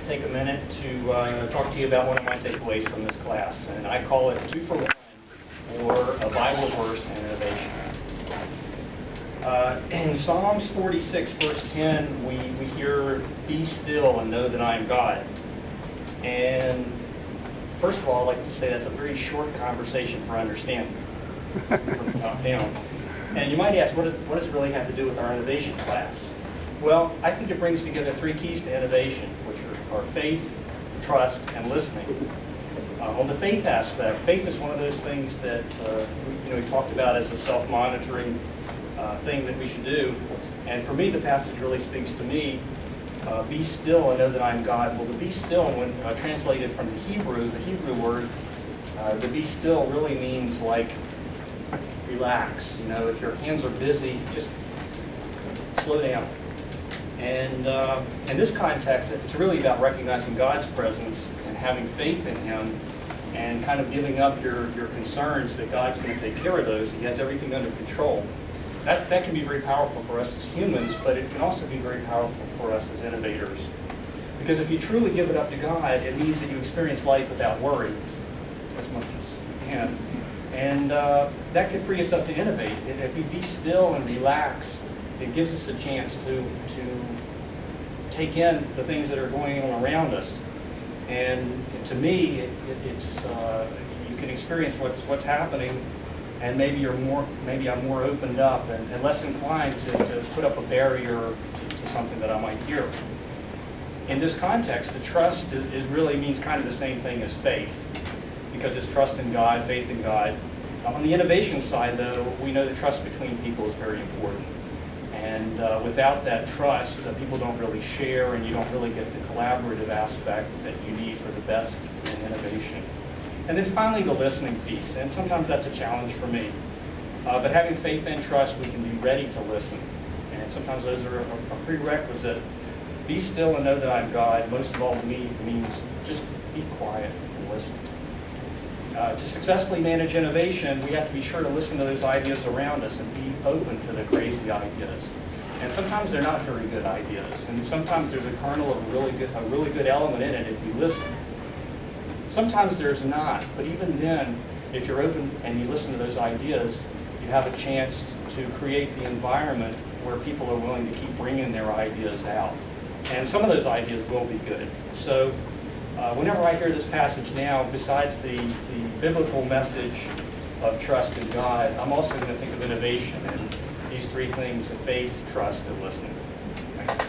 to take a minute to talk to you about one of my takeaways from this class, and I call it 2 for 1, or a Bible verse and innovation. In Psalms 46, verse 10, we hear, "Be still and know that I am God." And first of all, I'd like to say that's a very short conversation for understanding from the top down. And you might ask, what does it really have to do with our innovation class? Well, I think it brings together 3 keys to innovation, which are faith, trust, and listening. On the faith aspect, faith is one of those things that we talked about as a self-monitoring thing that we should do. And for me, the passage really speaks to me. Be still and know that I am God. Well, the be still, when translated from the Hebrew word, the be still really means like relax. If your hands are busy, just slow down. And in this context, it's really about recognizing God's presence and having faith in Him, and kind of giving up your concerns that God's going to take care of those. He has everything under control. That can be very powerful for us as humans, but it can also be very powerful for us as innovators. Because if you truly give it up to God, it means that you experience life without worry as much as you can. And that can free us up to innovate. If we be still and relax, it gives us a chance to take in the things that are going on around us. And to me, it's you can experience what's happening, and maybe I'm more opened up and less inclined to put up a barrier to something that I might hear. In this context, the trust really means kind of the same thing as faith, because it's trust in God, faith in God. On the innovation side, though, we know that trust between people is very important. And without that trust, people don't really share, and you don't really get the collaborative aspect that you need for the best in innovation. And then finally, the listening piece. And sometimes that's a challenge for me. But having faith and trust, we can be ready to listen. And sometimes those are a prerequisite. Be still and know that I'm God. Most of all, to me, means just be quiet and listen. To successfully manage innovation, we have to be sure to listen to those ideas around us and be open to the crazy ideas. And sometimes they're not very good ideas, and sometimes there's a kernel of a really good element in it if you listen. Sometimes there's not, but even then, if you're open and you listen to those ideas, you have a chance to create the environment where people are willing to keep bringing their ideas out. And some of those ideas will be good. So whenever I hear this passage now, besides the biblical message of trust in God, I'm also going to think of innovation and these 3 things of faith, trust, and listening. Thanks.